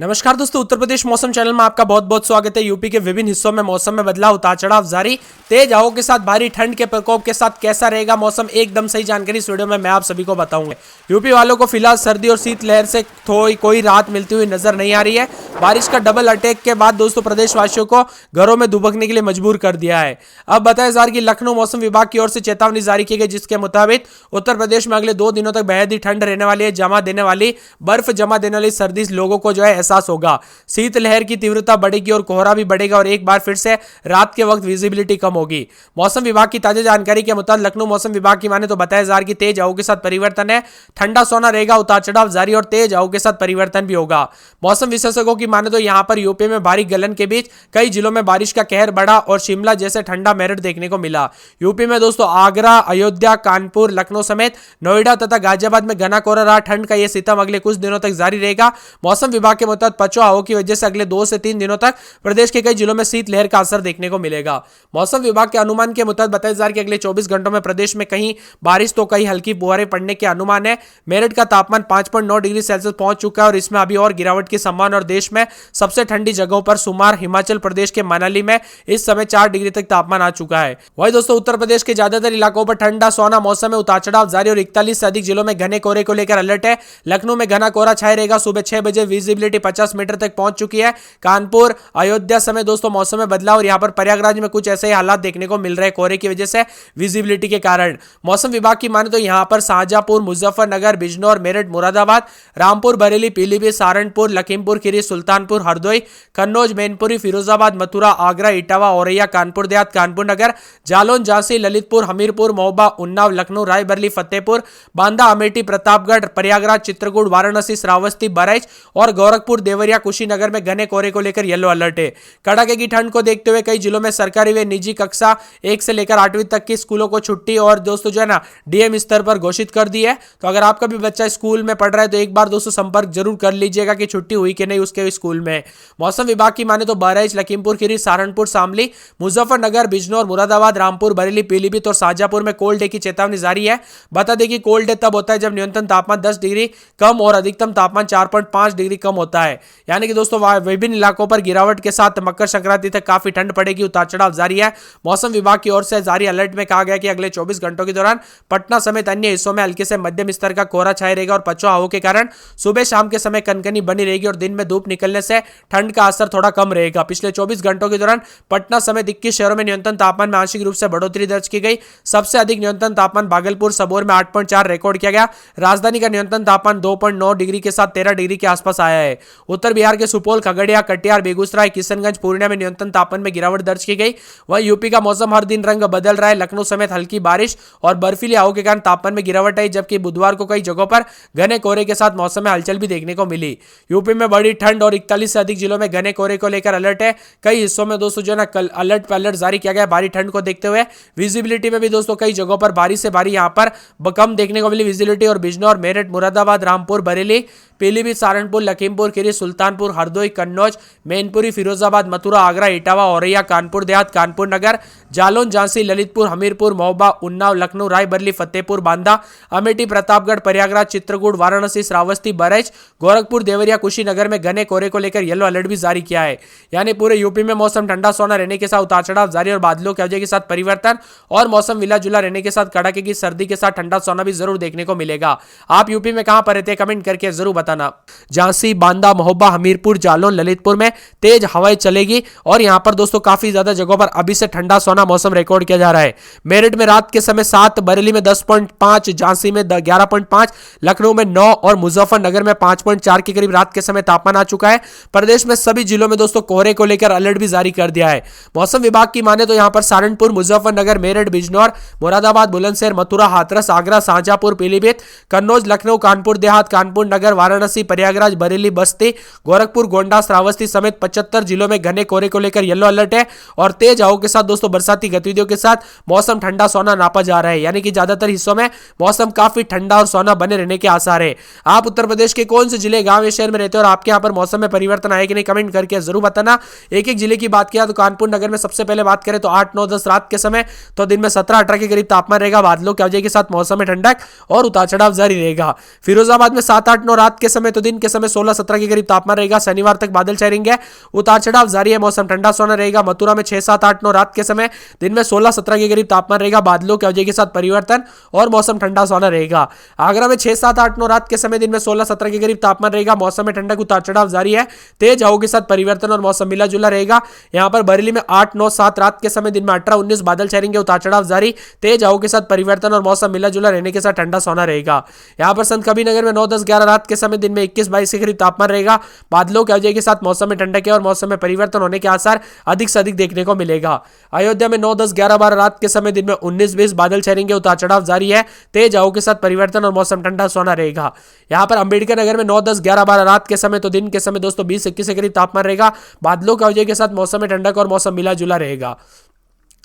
नमस्कार दोस्तों, उत्तर प्रदेश मौसम चैनल में आपका बहुत बहुत स्वागत है। यूपी के विभिन्न हिस्सों में मौसम में बदलाव, उतार चढ़ाव जारी, तेज हवाओं के साथ भारी ठंड के प्रकोप के साथ कैसा रहेगा मौसम, एकदम सही जानकारी इस वीडियो में मैं आप सभी को बताऊंगा। यूपी वालों को फिलहाल सर्दी और शीतलहर से कोई राहत मिलती हुई नजर नहीं आ रही है। बारिश का डबल अटैक के बाद दोस्तों प्रदेशवासियों को घरों में दुबकने के लिए मजबूर कर दिया है। अब बताया जा रहा है कि लखनऊ मौसम विभाग की ओर से चेतावनी जारी की गई, जिसके मुताबिक उत्तर प्रदेश में अगले 2 दिनों तक बेहद ही ठंड रहने वाली है। बर्फ जमा देने वाली सर्दी लोगों को जो है एहसास होगा। शीतलहर की तीव्रता बढ़ेगी और कोहरा भी बढ़ेगा और एक बार फिर से रात के वक्त विजिबिलिटी कम होगी। मौसम विभाग की ताजा जानकारी के मुताबिक लखनऊ मौसम विभाग की माने तो बताया जा रहा है कि तेज हवाओं के साथ परिवर्तन है, ठंडा सोना रहेगा, उतार चढ़ाव जारी और तेज हवाओं के साथ परिवर्तन भी होगा। मौसम विशेषज्ञों की माने तो यहां पर यूपी में भारी गलन के बीच कई जिलों में बारिश का कहर बढ़ा और शिमला जैसे ठंडा मेरठ देखने को मिला। यूपी में दोस्तों आगरा, अयोध्या, कानपुर, लखनऊ समेत नोएडा तथा गाजियाबाद में घना कोहरा रहा। ठंड का यह सितम अगले कुछ दिनों तक जारी रहेगा। मौसम विभाग के मुताबिक पछुआ हवाओं की वजह से अगले 2 से 3 दिनों तक प्रदेश के कई जिलों में शीतलहर का असर देखने को मिलेगा। मौसम विभाग के अनुमान के मुताबिक बताया जा रहा है कि अगले 24 घंटों में प्रदेश में कहीं बारिश तो कहीं हल्की फुहारें पड़ने के अनुमान है। मेरठ का तापमान 5.9 डिग्री सेल्सियस पहुंच चुका है और इसमें अभी और गिरावट की संभावना। और देश में सबसे ठंडी जगहों पर शुमार हिमाचल प्रदेश के मनाली में इस समय 4 डिग्री तक तापमान आ चुका है। वही दोस्तों उत्तर प्रदेश के ज्यादातर इलाकों पर ठंडा सोना मौसम में उतार चढ़ाव जारी और 41 से अधिक जिलों में घने कोहरे को लेकर अलर्ट है। लखनऊ में घना कोहरा छाया रहेगा। सुबह 6 बजे विजिबिलिटी 50 मीटर तक पहुंच चुकी है। कानपुर, अयोध्या समेत दोस्तों मौसम में बदलाव और यहां पर प्रयागराज में कुछ ऐसे ही हालात देखने को मिल रहे हैं कोहरे की वजह से विजिबिलिटी के कारण। मौसम विभाग की माने तो यहां पर शाहजहांपुर, मुजफ्फरनगर, बिजनौर, मेरठ, मुरादाबाद, रामपुर, बरेली, पीलीभीत, सहारनपुर, लखीमपुर खीरी, सुल्तानपुर, हरदोई, कन्नौज, मैनपुरी, फिरोजाबाद, मथुरा, आगरा, इटावा, औरैया, कानपुर देहात, कानपुर नगर, जालौन, झांसी, ललितपुर, हमीरपुर, महोबा, उन्नाव, लखनऊ, रायबरेली, फतेहपुर, बांदा, अमेठी, प्रतापगढ़, प्रयागराज, चित्रकूट, वाराणसी, श्रावस्ती, बहराइच और गोरखपुर, देवरिया, कुशीनगर में घने कोहरे को लेकर येलो अलर्ट है। कड़ाके की ठंड को देखते हुए कई जिलों में सरकारी व निजी कक्षा 1 से लेकर 8वीं तक की स्कूलों को छुट्टी और दोस्तों जो है ना डीएम स्तर पर घोषित कर दी है। तो अगर आपका भी बच्चा स्कूल में पढ़ रहा है तो एक बार दोस्तों संपर्क जरूर कर लीजिएगा कि छुट्टी हुई कि नहीं उसके स्कूल में। मौसम विभाग की माने तो बहराइच, लखीमपुर खीरी, सहारनपुर, शामली, मुजफ्फरनगर, बिजनौर, मुरादाबाद, रामपुर, बरेली, पीलीभीत और शाहजहांपुर में कोल्ड डे की चेतावनी जारी है। बता दें कि कोल्ड डे तब होता है जब न्यूनतम तापमान 10 डिग्री कम और अधिकतम तापमान 4.5 डिग्री कम होता है। यानी कि दोस्तों विभिन्न इलाकों पर गिरावट के साथ मकर संक्रांति तक काफी ठंड पड़ेगी, उतार चढ़ाव जारी है। मौसम विभाग की ओर से जारी अलर्ट में कहा गया कि अगले 24 घंटों के दौरान पटना समेत अन्य हिस्सों में हल्के से मध्यम स्तर का कोहरा छाया रहेगा और पछुआ हवाओं के कारण सुबह शाम के समय कनकनी बनी रहेगी और दिन में धूप निकलने से ठंड का असर थोड़ा कम रहेगा। पिछले 24 घंटों के दौरान पटना समेत 21 शहरों में न्यूनतम तापमान में आंशिक रूप से बढ़ोतरी दर्ज की गई। सबसे अधिक न्यूनतम तापमान भागलपुर सबौर में 8.4 रिकॉर्ड किया गया। राजधानी का न्यूनतम तापमान 2.9 डिग्री के साथ 13 डिग्री के आसपास आया है। उत्तर बिहार के सुपौल, खगड़िया, कटिहार, बेगूसराय, किशनगंज, पूर्णिया में न्यूनतम तापमान में गिरावट दर्ज की गई। वहीं यूपी का मौसम हर दिन रंग बदल रहा है। लखनऊ समेत हल्की बारिश और बर्फीली हवाओं के कारण तापमान में गिरावट आई, जबकि बुधवार को कई जगहों पर घने कोहरे के साथ मौसम में हलचल भी देखने को मिली। यूपी में बड़ी ठंड और 41 से अधिक जिलों में घने कोहरे को लेकर अलर्ट है। कई हिस्सों में दोस्तों जो है ना कल अलर्ट पर अलर्ट जारी किया गया। भारी ठंड को देखते हुए विजिबिलिटी में भी दोस्तों कई जगहों पर भारी से भारी यहां पर कम देखने को मिली विजिबिलिटी और बिजनौर, मेरठ, मुरादाबाद, रामपुर, बरेली, पीलीभीत, सहारनपुर, लखीमपुर खीरी, सुल्तानपुर, हरदोई, कन्नौज, मैनपुरी, फिरोजाबाद, मथुरा, आगरा, इटावा, औरैया, कानपुर देहात, कानपुर नगर, जालौन, झांसी, ललितपुर, हमीरपुर, महोबा, उन्नाव, लखनऊ, रायबरेली, फतेहपुर, बांदा, अमेठी, प्रतापगढ़, प्रयागराज, चित्रकूट, वाराणसी, श्रावस्ती, बहराइच, गोरखपुर, देवरिया, कुशीनगर में घने कोहरे को लेकर येलो अलर्ट भी जारी किया है। यानी पूरे यूपी में मौसम ठंडा सोना रहने के साथ उतार चढ़ाव जारी और बादलों की वजह के साथ परिवर्तन और मौसम मिला जुला रहने के साथ कड़ाके की सर्दी के साथ ठंडा सोना भी जरूर देखने को मिलेगा। आप यूपी में कहां पर रहते हैं कमेंट करके जरूर बताना। झांसी, बांदा, महोबा, हमीरपुर, जालौन, ललितपुर में तेज हवाएं चलेगी और यहां पर दोस्तों काफी ज्यादा जगहों पर अभी से ठंडा सोना मौसम रिकॉर्ड किया जा रहा है। मेरठ में रात के समय 7, बरेली में 10.5, झांसी में 11.5, लखनऊ में 9 और मुजफ्फरनगर में 5.4 के करीब रात के समय तापमान आ चुका है। प्रदेश में सभी जिलों में दोस्तों कोहरे को लेकर अलर्ट भी जारी कर दिया है। मौसम विभाग की माने तो यहां पर सहारनपुर, मुजफ्फरनगर, मेरठ, बिजनौर, मुरादाबाद, बुलंदशहर, मथुरा, हाथरस, आगरा, शाहजहांपुर, पीलीभीत, कन्नौज, लखनऊ, कानपुर देहात, कानपुर नगर, वाराणसी, प्रयागराज, बरेली, बस्ती, गोरखपुर, गोंडा, श्रावस्ती समेत 75 जिलों में घने कोहरे को लेकर येलो अलर्ट है और तेज हवाओं के साथ दोस्तों बरसाती गतिविधियों के साथ मौसम ठंडा सोना नापा जा रहा है। यानी कि ज्यादातर हिस्सों में मौसम काफी ठंडा और सोना बने रहने के आसार है। आप उत्तर प्रदेश के कौन से जिले, गांव या शहर में रहते हैं और आपके यहाँ पर मौसम में परिवर्तन आए कि नहीं कमेंट करके जरूर बताना। एक एक जिले की बात किया तो कानपुर नगर में सबसे पहले बात करें तो 8, 9, 10 रात के समय तो दिन में 17, 18 के करीब तापमान रहेगा। बादलों की वजह के साथ मौसम में ठंडक और उतार चढ़ाव जारी रहेगा। फिरोजाबाद में 7, 8, 9 रात के समय तो दिन के समय 16, 17 के करीब तापमान रहेगा। शनिवार तक बादल छाएंगे, उतार चढ़ाव जारी है, मौसम ठंडा सोना रहेगा। मथुरा में 6, 7, 8, 9 रात के समय, दिन में 16, 17 के करीब तापमान रहेगा। बादलों की अवधि के साथ परिवर्तन और मौसम ठंडा सोना रहेगा। आगरा में 6, 7, 8, 9 रात के समय, दिन में 16, 17 के करीब तापमान रहेगा। मौसम में ठंडक, उतार चढ़ाव जारी है, तेज हवाओं के साथ परिवर्तन और मौसम मिला जुला रहेगा। यहां पर बरेली में 8, 9, 7 रात के समय, दिन में 18, 19 बादल छाएंगे, उतार चढ़ाव जारी, तेज हवाओं के साथ परिवर्तन और मौसम मिला जुला रहने के साथ ठंडा सोना रहेगा। यहां पर संत कबीरनगर में 9, 10, 11 रात के समय, दिन में 21, 22 के करीब तापमान रहेगा। बादलों की अवधि के साथ मौसम में ठंडक है और मौसम में परिवर्तन होने के आसार अधिक से अधिक देखने को मिलेगा। अयोध्या में 9, 10, 11, 12 रात के समय, दिन में 19, 20 बादल छाएंगे, उतार चढ़ाव जारी है, तेज हवाओं के साथ परिवर्तन और मौसम ठंडा सोना रहेगा। यहां पर अंबेडकर नगर में 9, 10, 11, 12 रात के समय, तो दिन के समय दोस्तों 20, 21 के करीब तापमान रहेगा। बादलों की अवधि के साथ मौसम में ठंडक और मौसम मिला जुला रहेगा।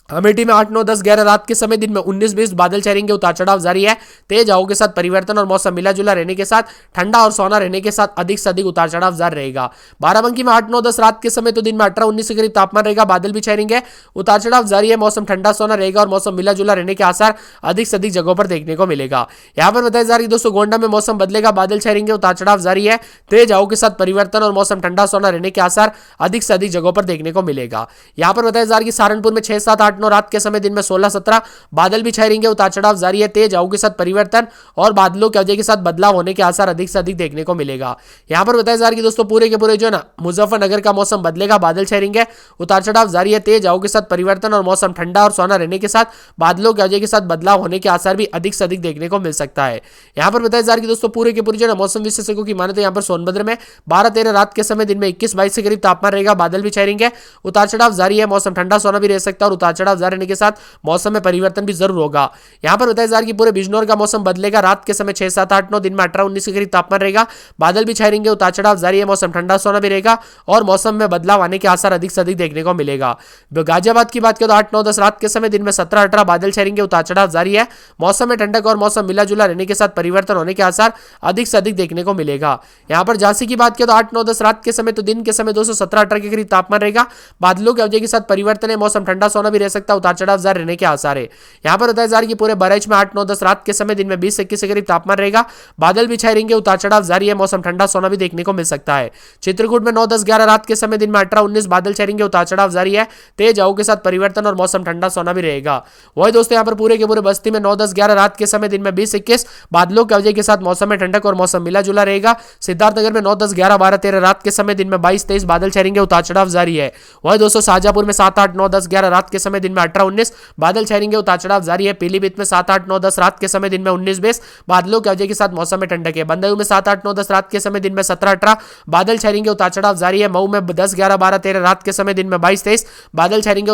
अमेठी में 8, 9, 10, 11 रात के समय, दिन में 19, 20 बादल छाएंगे, उतार चढ़ाव जारी है, तेज हवाओं के साथ परिवर्तन और मौसम मिला जुला रहने के साथ ठंडा और सोना रहने के साथ अधिक से अधिक उतार चढ़ाव जारी रहेगा। बाराबंकी में 8, 9, 10 रात के समय, तो दिन में 18, 19 के करीब तापमान रहेगा। बादल भी छाएंगे, उतार चढ़ाव जारी है, मौसम ठंडा सोना रहेगा और मौसम मिला जुला रहने के आसार अधिक से अधिक जगहों पर देखने को मिलेगा। यहाँ पर बताया जा रही है दोस्तों, गोंडा में मौसम बदलेगा, बादल छाएंगे, उतार चढ़ाव जारी है, तेज हवाओं के साथ परिवर्तन और मौसम ठंडा सोना रहने के आसार अधिक से अधिक जगहों पर देखने को मिलेगा। यहाँ पर बताया जा रही है सहारनपुर में 6, 7, 8, 9 रात के समय, दिन में 16, 17 बादल भी छाए रहेंगे, उतार चढ़ाव जारी है, तेज हवाओं के साथ परिवर्तन और बादलों की वजह के साथ बदलाव होने के आसार अधिक से अधिक देखने को मिलेगा। यहां पर बताया जा रहा है कि दोस्तों पूरे के पूरे जो है ना मुजफ्फरनगर का मौसम बदलेगा, बादल छाए रहेंगे, उतार चढ़ाव जारी है, तेज हवाओं के साथ परिवर्तन और मौसम ठंडा और सोना रहने के साथ बादलों की वजह के साथ बदलाव होने के आसार भी अधिक से अधिक देखने को मिल सकता है। यहां पर बताया जा रहा है कि दोस्तों पूरे के पूरे जो है मौसम विशेषज्ञों की माने तो यहां पर सोनभद्र में 12, 13 रात के समय, दिन में 21, 22 के करीब तापमान रहेगा। बादल भी छाए रहेंगे, उतार चढ़ाव जारी है, मौसम ठंडा सोना भी रह सकता है और उतार चढ़ाव जारी रहने के साथ मौसम में परिवर्तन भी जरूर होगा। यहां पर बताया जा रहा है कि पूरे बिजनौर का मौसम बदलेगा, रात के समय 6, 7, 8, 9, दिन में 18, 19 के करीब तापमान रहेगा। बादल भी छाए रहेंगे, उतार चढ़ाव जारी है, मौसम ठंडा सोना भी रहेगा और मौसम में बदलाव आने के आसार अधिक से अधिक देखने को मिलेगा। गाजियाबाद की बात करें तो 8, 9, 10 रात के समय, दिन में 17, 18 बादल छाए रहेंगे, उतार चढ़ाव जारी है, मौसम में ठंडक और मौसम मिला जुला रहने के साथ परिवर्तन होने के आसार अधिक से अधिक देखने को मिलेगा। यहां पर झांसी की बात करें तो 8, 9, 10 रात के समय, तो दिन के समय 217, 18 के करीब तापमान रहेगा। बादलों की वजह के साथ परिवर्तन है, मौसम ठंडा सोना भी रह सकता है, उतार चढ़ाव जारी रहने के आसार है। यहां पर बताया जा रहा है कि पूरे बरेच में 8, 9, 10 रात के समय, दिन में 20, 21 के करीब तापमान रहेगा। बादल भी छाए रहेंगे, उतार चढ़ाव जारी है, मौसम ठंडा सोना भी देखने को मिल सकता है। चित्रकूट में 9, 10, 11 रात के समय, दिन में 18, 19 बादल छाए रहेंगे, उतार चढ़ाव जारी है, तेज हवाओं के साथ परिवर्तन और मौसम ठंडा सोना भी रहेगा। वही दोस्तों यहाँ पर पूरे के पूरे बस्ती में 9, 10, 11 रात के समय, दिन में 20, 21 बादलों की वजह के साथ मौसम में ठंडक और मौसम मिला जुला रहेगा। सिद्धार्थनगर में 9, 10, 11, 12, 13 रात के समय, दिन में 22, 23 बादल छाए रहेंगे, उतार चढ़ाव जारी है। वही दोस्तों शाहजहांपुर में 7, 8, 9, 10, 11 रात के समय, दिन में 18, 19 बादल छाए रहेंगे, उतार चढ़ाव जारी है। पीलीभीत में 7, 8, 9, 10 रात के समय, दिन में 19, 20 बादलों की वजह के साथ मौसम में ठंडक है। बंदरदेव में 7, 8, 9, 10 रात के समय, दिन में 17, 18 बादल छाए रहेंगे, उतार चढ़ाव जारी है। मऊ में 10, 11, 12, 13 रात के समय, दिन में 22, 23 बादल छाए रहेंगे।